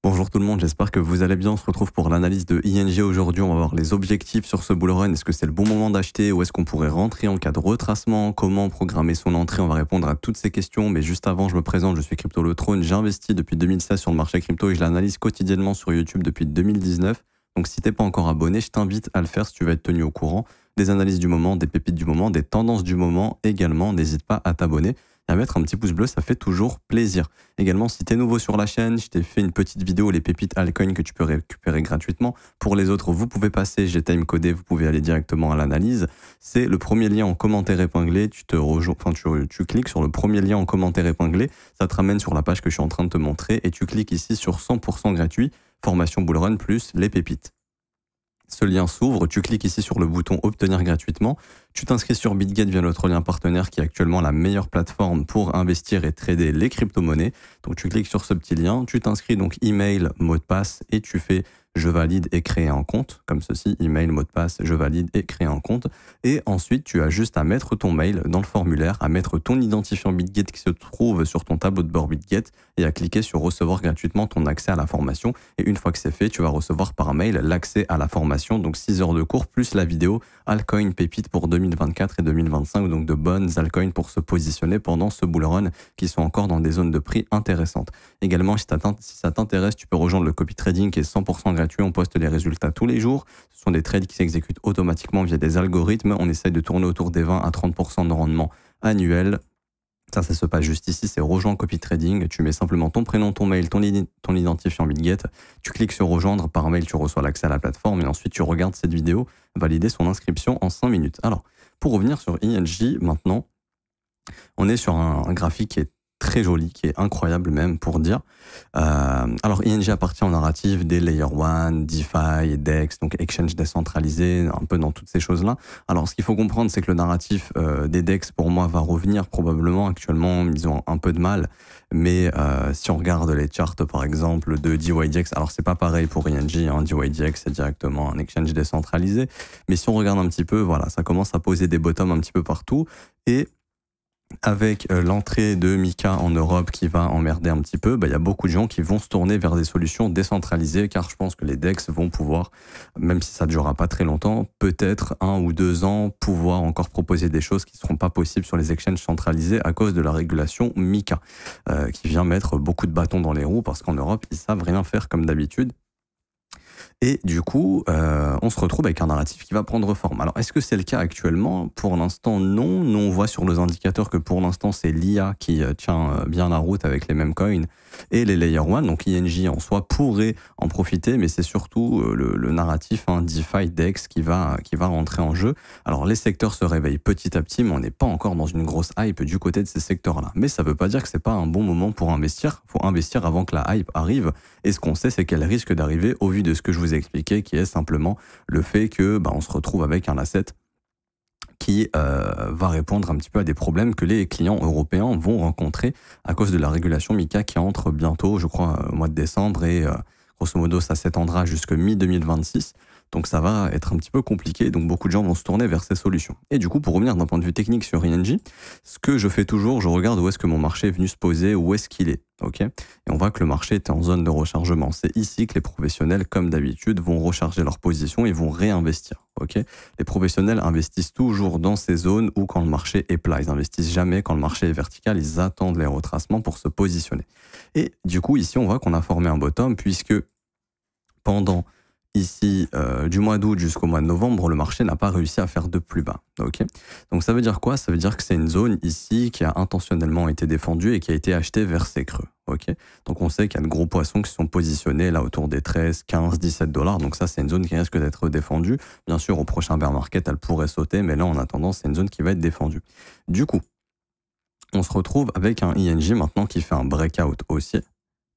Bonjour tout le monde, j'espère que vous allez bien. On se retrouve pour l'analyse de ING aujourd'hui. On va voir les objectifs sur ce bull run. Est-ce que c'est le bon moment d'acheter ou est-ce qu'on pourrait rentrer en cas de retracement? Comment programmer son entrée? On va répondre à toutes ces questions. Mais juste avant, je me présente, je suis Crypto Le Trône. J'ai investi depuis 2016 sur le marché crypto et je l'analyse quotidiennement sur YouTube depuis 2019. Donc si t'es pas encore abonné, je t'invite à le faire si tu veux être tenu au courant des analyses du moment, des pépites du moment, des tendances du moment également. N'hésite pas à t'abonner et à mettre un petit pouce bleu, ça fait toujours plaisir. Également, si tu es nouveau sur la chaîne, je t'ai fait une petite vidéo, les pépites altcoin que tu peux récupérer gratuitement. Pour les autres, vous pouvez passer, j'ai time-codé, vous pouvez aller directement à l'analyse. C'est le premier lien en commentaire épinglé, tu cliques sur le premier lien en commentaire épinglé, ça te ramène sur la page que je suis en train de te montrer et tu cliques ici sur 100% gratuit, formation bull run plus les pépites. Ce lien s'ouvre, tu cliques ici sur le bouton obtenir gratuitement, tu t'inscris sur BitGet via notre lien partenaire qui est actuellement la meilleure plateforme pour investir et trader les crypto-monnaies. Donc tu cliques sur ce petit lien, tu t'inscris donc email, mot de passe et tu fais je valide et créer un compte, comme ceci, email, mot de passe, je valide et créer un compte. Et ensuite, tu as juste à mettre ton mail dans le formulaire, à mettre ton identifiant BitGet qui se trouve sur ton tableau de bord BitGet et à cliquer sur recevoir gratuitement ton accès à la formation. Et une fois que c'est fait, tu vas recevoir par mail l'accès à la formation, donc 6 heures de cours plus la vidéo altcoin pépite pour 2024 et 2025, donc de bonnes altcoins pour se positionner pendant ce bull run qui sont encore dans des zones de prix intéressantes. Également, si ça t'intéresse, tu peux rejoindre le copy trading qui est 100% gratuit. On poste les résultats tous les jours. Ce sont des trades qui s'exécutent automatiquement via des algorithmes. On essaye de tourner autour des 20 à 30% de rendement annuel. Ça se passe juste ici, c'est rejoindre copy trading. Tu mets simplement ton prénom, ton mail, ton identifiant BitGet. Tu cliques sur rejoindre par mail, tu reçois l'accès à la plateforme et ensuite tu regardes cette vidéo, valider son inscription en 5 minutes. Alors, pour revenir sur ING maintenant, on est sur un graphique qui est très joli, qui est incroyable même pour dire. Alors ING appartient au narratif des Layer 1, DeFi, DEX, donc Exchange décentralisé, un peu dans toutes ces choses-là. Alors ce qu'il faut comprendre, c'est que le narratif des DEX, pour moi, va revenir probablement. Actuellement, ils ont un peu de mal. Mais si on regarde les charts, par exemple, de DYDX, alors c'est pas pareil pour ING, hein, DYDX, c'est directement un exchange décentralisé. Mais si on regarde un petit peu, voilà, ça commence à poser des bottoms un petit peu partout. Et avec l'entrée de Mika en Europe qui va emmerder un petit peu, y a beaucoup de gens qui vont se tourner vers des solutions décentralisées car je pense que les DEX vont pouvoir, même si ça ne durera pas très longtemps, peut-être 1 ou 2 ans, pouvoir encore proposer des choses qui ne seront pas possibles sur les exchanges centralisés à cause de la régulation Mika, qui vient mettre beaucoup de bâtons dans les roues parce qu'en Europe, ils savent rien faire comme d'habitude. Et du coup, on se retrouve avec un narratif qui va prendre forme. Alors, est-ce que c'est le cas actuellement? Pour l'instant, non. Nous, on voit sur nos indicateurs que pour l'instant, c'est l'IA qui tient bien la route avec les mêmes coins et les Layer 1. Donc, ING en soi pourrait en profiter, mais c'est surtout le narratif DeFi DEX qui va rentrer en jeu. Alors, les secteurs se réveillent petit à petit, mais on n'est pas encore dans une grosse hype du côté de ces secteurs-là. Mais ça ne veut pas dire que c'est pas un bon moment pour investir. Il faut investir avant que la hype arrive. Et ce qu'on sait, c'est qu'elle risque d'arriver au vu de ce que je vous ai expliqué, qui est simplement le fait que on se retrouve avec un asset qui va répondre un petit peu à des problèmes que les clients européens vont rencontrer à cause de la régulation Mika qui entre bientôt, je crois, au mois de décembre et grosso modo ça s'étendra jusque mi-2026. Donc ça va être un petit peu compliqué, donc beaucoup de gens vont se tourner vers ces solutions. Et du coup, pour revenir d'un point de vue technique sur ING, ce que je fais toujours, je regarde où est-ce que mon marché est venu se poser, où est-ce qu'il est. Okay, et on voit que le marché était en zone de rechargement. C'est ici que les professionnels, comme d'habitude, vont recharger leur position et vont réinvestir. Okay, les professionnels investissent toujours dans ces zones où quand le marché est plat. Ils n'investissent jamais quand le marché est vertical. Ils attendent les retracements pour se positionner. Et du coup, ici, on voit qu'on a formé un bottom puisque pendant ici, du mois d'août jusqu'au mois de novembre, le marché n'a pas réussi à faire de plus bas. Okay, donc ça veut dire quoi? Ça veut dire que c'est une zone ici qui a intentionnellement été défendue et qui a été achetée vers ces creux. Okay, donc on sait qu'il y a de gros poissons qui sont positionnés là autour des 13, 15, 17 $. Donc ça, c'est une zone qui risque d'être défendue. Bien sûr, au prochain bear market, elle pourrait sauter, mais là, en attendant, c'est une zone qui va être défendue. Du coup, on se retrouve avec un ING maintenant qui fait un breakout haussier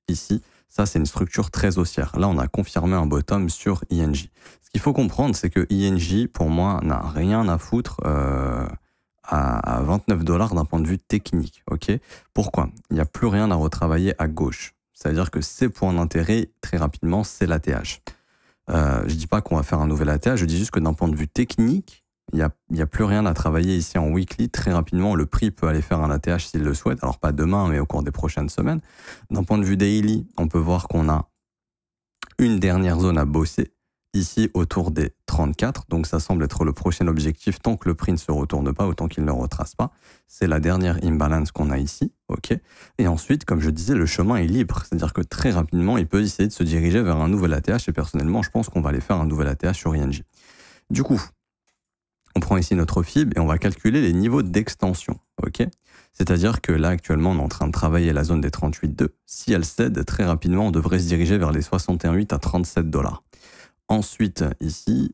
ici. Ça, c'est une structure très haussière. Là, on a confirmé un bottom sur ING. Ce qu'il faut comprendre, c'est que ING, pour moi, n'a rien à foutre à 29 $ d'un point de vue technique. Okay, pourquoi? Il n'y a plus rien à retravailler à gauche. C'est-à-dire que ces points d'intérêt, très rapidement, c'est l'ATH. Je ne dis pas qu'on va faire un nouvel ATH, je dis juste que d'un point de vue technique, il n'y a plus rien à travailler ici en weekly. Très rapidement, le prix peut aller faire un ATH s'il le souhaite. Alors pas demain, mais au cours des prochaines semaines. D'un point de vue daily, on peut voir qu'on a Une dernière zone à bosser, ici autour des 34, donc ça semble être le prochain objectif tant que le prix ne se retourne pas, autant qu'il ne retrace pas. C'est la dernière imbalance qu'on a ici, ok. Et ensuite, comme je disais, le chemin est libre, c'est-à-dire que très rapidement, il peut essayer de se diriger vers un nouvel ATH, et personnellement, je pense qu'on va aller faire un nouvel ATH sur ING. Du coup, on prend ici notre FIB et on va calculer les niveaux d'extension, ok. C'est-à-dire que là, actuellement, on est en train de travailler la zone des 38,2. Si elle cède, très rapidement, on devrait se diriger vers les 61,8 à 37 $. Ensuite, ici,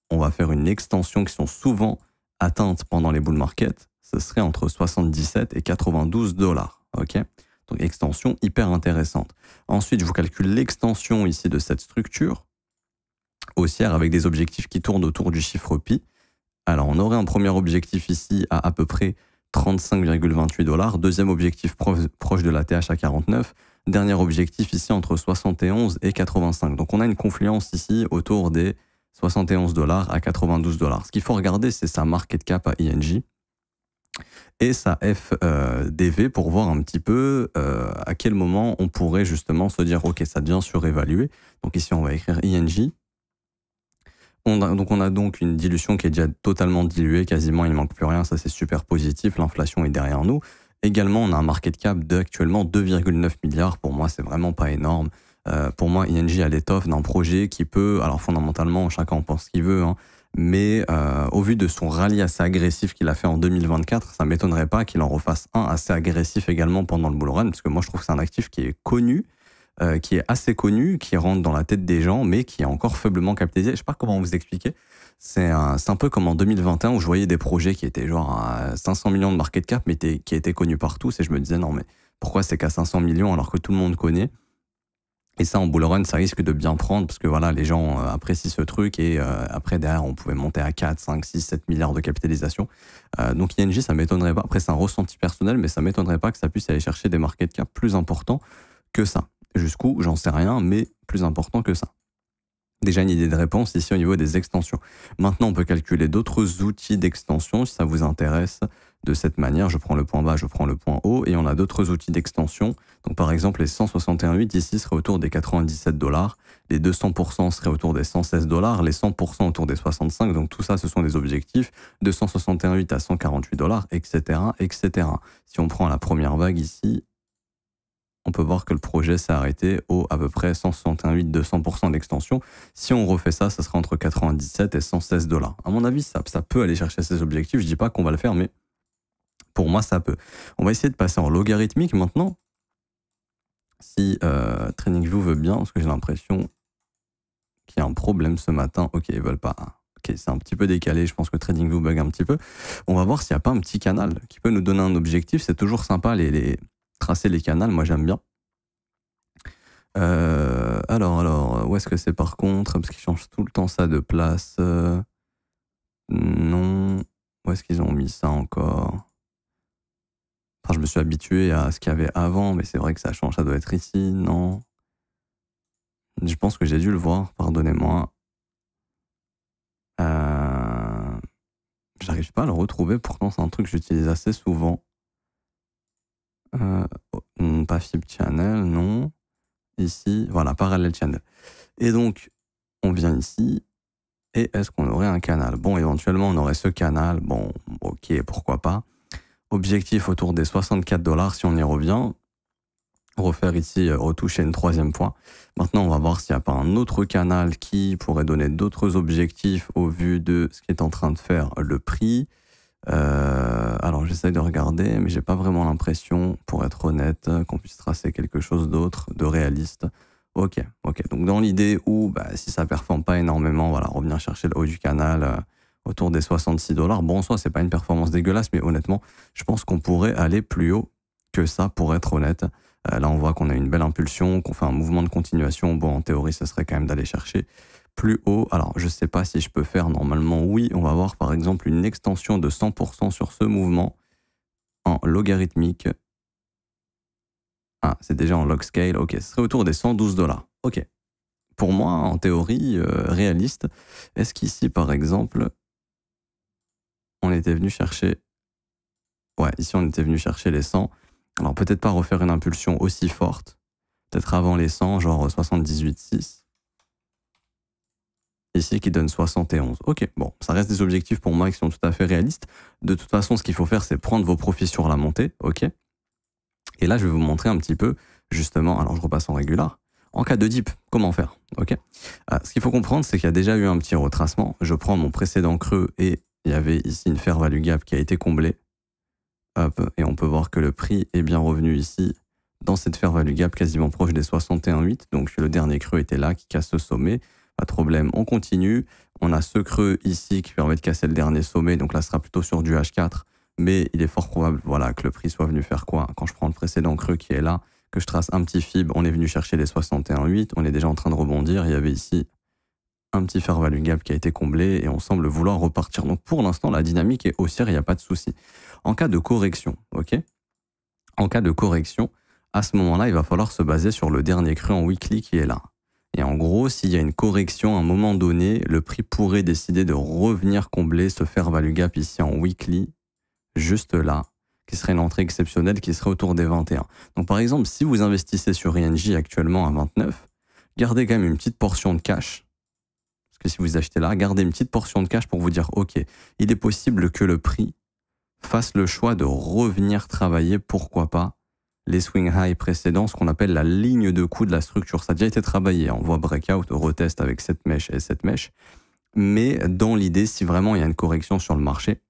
on va faire une extension qui sont souvent atteintes pendant les bull market. Ce serait entre 77 et 92 $. Ok. Donc, extension hyper intéressante. Ensuite, je vous calcule l'extension ici de cette structure haussière avec des objectifs qui tournent autour du chiffre pi. Alors, on aurait un premier objectif ici à peu près 35,28 $. Deuxième objectif proche de la TH à 49. Dernier objectif ici entre 71 et 85. Donc on a une confluence ici autour des 71 $ à 92 $. Ce qu'il faut regarder, c'est sa market cap à ING et sa FDV pour voir un petit peu à quel moment on pourrait justement se dire ok, ça devient surévalué. Donc ici on va écrire ING. On a donc une dilution qui est déjà totalement diluée, quasiment il ne manque plus rien, ça c'est super positif, l'inflation est derrière nous. Également, on a un market cap d'actuellement 2,9 milliards, pour moi c'est vraiment pas énorme. Pour moi, ING a l'étoffe d'un projet qui peut, alors fondamentalement, chacun en pense ce qu'il veut, hein, mais au vu de son rallye assez agressif qu'il a fait en 2024, ça m'étonnerait pas qu'il en refasse un assez agressif également pendant le bull run, parce que moi je trouve que c'est un actif qui est connu, qui est assez connu, qui rentre dans la tête des gens, mais qui est encore faiblement capitalisé. Je sais pas comment vous expliquer. C'est un peu comme en 2021 où je voyais des projets qui étaient genre à 500 millions de market cap, mais qui étaient connus par tous. Et je me disais, non, mais pourquoi c'est qu'à 500 millions alors que tout le monde connaît? Et ça, en bull run, ça risque de bien prendre parce que voilà, les gens apprécient ce truc et après, derrière, on pouvait monter à 4, 5, 6, 7 milliards de capitalisation. Donc ING, ça m'étonnerait pas. Après, c'est un ressenti personnel, mais ça m'étonnerait pas que ça puisse aller chercher des market cap plus importants que ça. Jusqu'où, j'en sais rien, mais plus important que ça. Déjà une idée de réponse ici au niveau des extensions. Maintenant, on peut calculer d'autres outils d'extension si ça vous intéresse de cette manière. Je prends le point bas, je prends le point haut et on a d'autres outils d'extension. Donc par exemple, les 161,8 ici seraient autour des 97 $, les 200% seraient autour des 116 $, les 100% autour des 65. Donc tout ça, ce sont des objectifs de 161,8 à 148 $, etc., etc. Si on prend la première vague ici, on peut voir que le projet s'est arrêté au à peu près 161,8-200% d'extension. Si on refait ça, ça sera entre 97 et 116 $. À mon avis, ça peut aller chercher ces objectifs. Je dis pas qu'on va le faire, mais pour moi, ça peut. On va essayer de passer en logarithmique maintenant. Si TradingView veut bien, parce que j'ai l'impression qu'il y a un problème ce matin. Ok, ils veulent pas. Ok, c'est un petit peu décalé. Je pense que TradingView bug un petit peu. On va voir s'il n'y a pas un petit canal qui peut nous donner un objectif. C'est toujours sympa tracer les canaux, moi j'aime bien. Alors, où est-ce que c'est par contre? Parce qu'ils changent tout le temps ça de place. Non. Où est-ce qu'ils ont mis ça encore? Enfin, je me suis habitué à ce qu'il y avait avant, mais c'est vrai que ça change, ça doit être ici, non? Je pense que j'ai dû le voir, pardonnez-moi. J'arrive pas à le retrouver, pourtant c'est un truc que j'utilise assez souvent. Pas Fib Channel, non. Ici, voilà, Parallel Channel. Et donc, on vient ici, et est-ce qu'on aurait un canal? Bon, éventuellement, on aurait ce canal, bon, ok, pourquoi pas. Objectif autour des 64 $, si on y revient. Refaire ici, retoucher une troisième fois. Maintenant, on va voir s'il n'y a pas un autre canal qui pourrait donner d'autres objectifs au vu de ce qui est en train de faire le prix. Alors, j'essaye de regarder, mais j'ai pas vraiment l'impression, pour être honnête, qu'on puisse tracer quelque chose d'autre, de réaliste. Ok. Donc, dans l'idée où, si ça performe pas énormément, voilà, revenir chercher le haut du canal autour des 66 $. Bon, en soi, c'est pas une performance dégueulasse, mais honnêtement, je pense qu'on pourrait aller plus haut que ça, pour être honnête. Là, on voit qu'on a une belle impulsion, qu'on fait un mouvement de continuation. Bon, en théorie, ça serait quand même d'aller chercher plus haut. Alors, je ne sais pas si je peux faire. Normalement, oui. On va avoir, par exemple, une extension de 100% sur ce mouvement en logarithmique. Ah, c'est déjà en log scale. Ok, ce serait autour des 112 $. Ok. Pour moi, en théorie, réaliste, est-ce qu'ici, par exemple, on était venu chercher... Ouais, ici, on était venu chercher les 100. Alors, peut-être pas refaire une impulsion aussi forte. Peut-être avant les 100, genre 78,6. ici qui donne 71. Ok, bon, ça reste des objectifs pour moi qui sont tout à fait réalistes. De toute façon, ce qu'il faut faire, c'est prendre vos profits sur la montée, ok. Et là, je vais vous montrer un petit peu, justement, alors je repasse en régular. En cas de dip, comment faire, ok. Ce qu'il faut comprendre, c'est qu'il y a déjà eu un petit retracement. Je prends mon précédent creux et il y avait ici une fair value gap qui a été comblée. Hop, et on peut voir que le prix est bien revenu ici dans cette fair value gap quasiment proche des 61,8. Donc le dernier creux était là qui casse ce sommet. Pas de problème, on continue. On a ce creux ici qui permet de casser le dernier sommet. Donc là, ce sera plutôt sur du H4. Mais il est fort probable voilà, que le prix soit venu faire quoi? Quand je prends le précédent creux qui est là, que je trace un petit fib, on est venu chercher les 61,8. On est déjà en train de rebondir. Il y avait ici un petit fair value gap qui a été comblé et on semble vouloir repartir. Donc pour l'instant, la dynamique est haussière, il n'y a pas de souci. En cas de correction, ok? En cas de correction, à ce moment-là, il va falloir se baser sur le dernier creux en weekly qui est là. Et en gros, s'il y a une correction à un moment donné, le prix pourrait décider de revenir combler ce fair value gap ici en weekly, juste là, qui serait une entrée exceptionnelle qui serait autour des 21. Donc par exemple, si vous investissez sur INJ actuellement à 29, gardez quand même une petite portion de cash. Parce que si vous achetez là, gardez une petite portion de cash pour vous dire, ok, il est possible que le prix fasse le choix de revenir travailler, pourquoi pas, les swing high précédents, ce qu'on appelle la ligne de coup de la structure. Ça a déjà été travaillé, on voit breakout, retest avec cette mèche et cette mèche. Mais dans l'idée, si vraiment il y a une correction sur le marché,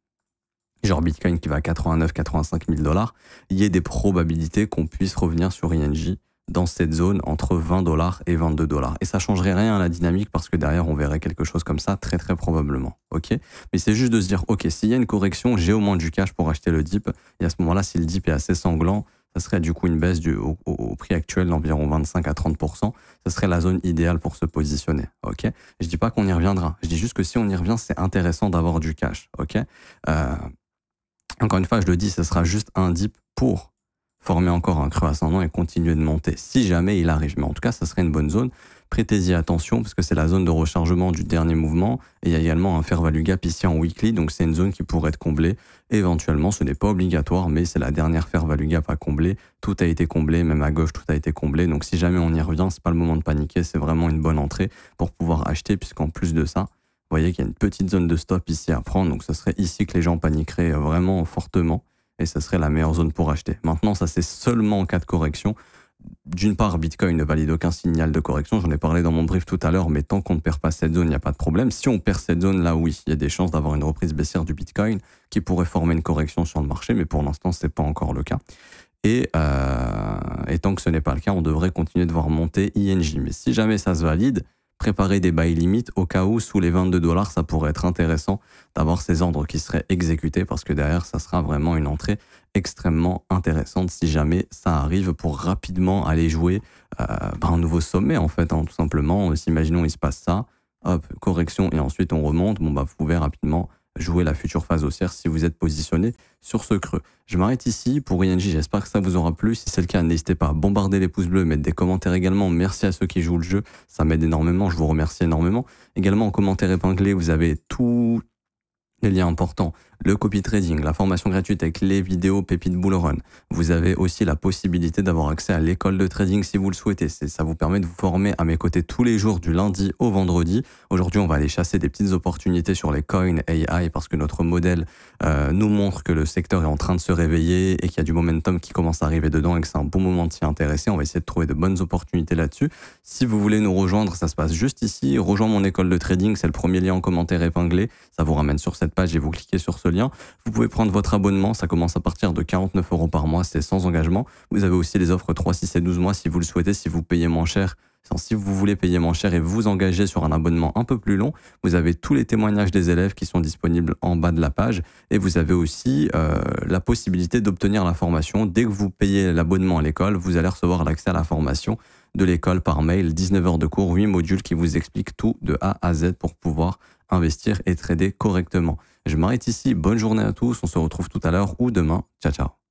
genre Bitcoin qui va à 89-85 000 $, il y a des probabilités qu'on puisse revenir sur INJ dans cette zone entre 20 $ et 22 $. Et ça changerait rien à la dynamique parce que derrière, on verrait quelque chose comme ça très très probablement. Ok, mais c'est juste de se dire, ok, s'il y a une correction, j'ai au moins du cash pour acheter le dip. Et à ce moment-là, si le dip est assez sanglant, ça serait du coup une baisse au prix actuel d'environ 25 à 30%. Ça serait la zone idéale pour se positionner. Ok, je dis pas qu'on y reviendra. Je dis juste que si on y revient, c'est intéressant d'avoir du cash. Ok, encore une fois, je le dis, ce sera juste un dip pour former encore un creux ascendant et continuer de monter, si jamais il arrive. Mais en tout cas, ça serait une bonne zone. Prêtez-y attention, parce que c'est la zone de rechargement du dernier mouvement, et il y a également un fair value gap ici en weekly, donc c'est une zone qui pourrait être comblée. Éventuellement, ce n'est pas obligatoire, mais c'est la dernière fair value gap à combler. Tout a été comblé, même à gauche, tout a été comblé. Donc si jamais on y revient, c'est pas le moment de paniquer, c'est vraiment une bonne entrée pour pouvoir acheter, puisqu'en plus de ça, vous voyez qu'il y a une petite zone de stop ici à prendre, donc ce serait ici que les gens paniqueraient vraiment fortement. Et ce serait la meilleure zone pour acheter. Maintenant, ça c'est seulement en cas de correction. D'une part, Bitcoin ne valide aucun signal de correction, j'en ai parlé dans mon brief tout à l'heure, mais tant qu'on ne perd pas cette zone, il n'y a pas de problème. Si on perd cette zone, là oui, il y a des chances d'avoir une reprise baissière du Bitcoin qui pourrait former une correction sur le marché, mais pour l'instant, ce n'est pas encore le cas. Et tant que ce n'est pas le cas, on devrait continuer de voir monter INJ. Mais si jamais ça se valide, préparer des buy limits au cas où sous les 22 $, ça pourrait être intéressant d'avoir ces ordres qui seraient exécutés parce que derrière, ça sera vraiment une entrée extrêmement intéressante si jamais ça arrive pour rapidement aller jouer un nouveau sommet en fait, hein, tout simplement. Imaginons il se passe ça, hop, correction et ensuite on remonte, bon bah vous pouvez rapidement jouer la future phase haussière si vous êtes positionné sur ce creux. Je m'arrête ici pour INJ, j'espère que ça vous aura plu. Si c'est le cas, n'hésitez pas à bombarder les pouces bleus, mettre des commentaires également. Merci à ceux qui jouent le jeu, ça m'aide énormément, je vous remercie énormément. Également en commentaire épinglé, vous avez tous les liens importants, le copy trading, la formation gratuite avec les vidéos pépites bull run. Vous avez aussi la possibilité d'avoir accès à l'école de trading si vous le souhaitez. Ça vous permet de vous former à mes côtés tous les jours du lundi au vendredi. Aujourd'hui, on va aller chasser des petites opportunités sur les coins AI parce que notre modèle nous montre que le secteur est en train de se réveiller et qu'il y a du momentum qui commence à arriver dedans et que c'est un bon moment de s'y intéresser. On va essayer de trouver de bonnes opportunités là-dessus. Si vous voulez nous rejoindre, ça se passe juste ici. Rejoins mon école de trading, c'est le premier lien en commentaire épinglé. Ça vous ramène sur cette page et vous cliquez sur ce lien. Vous pouvez prendre votre abonnement, ça commence à partir de 49 € par mois, c'est sans engagement. Vous avez aussi les offres 3, 6 et 12 mois si vous le souhaitez, si vous payez moins cher. Si vous voulez payer moins cher et vous engager sur un abonnement un peu plus long, vous avez tous les témoignages des élèves qui sont disponibles en bas de la page et vous avez aussi la possibilité d'obtenir la formation. Dès que vous payez l'abonnement à l'école, vous allez recevoir l'accès à la formation de l'école par mail, 19 heures de cours, 8 modules qui vous expliquent tout de A à Z pour pouvoir investir et trader correctement. Je m'arrête ici, bonne journée à tous, on se retrouve tout à l'heure ou demain, ciao ciao.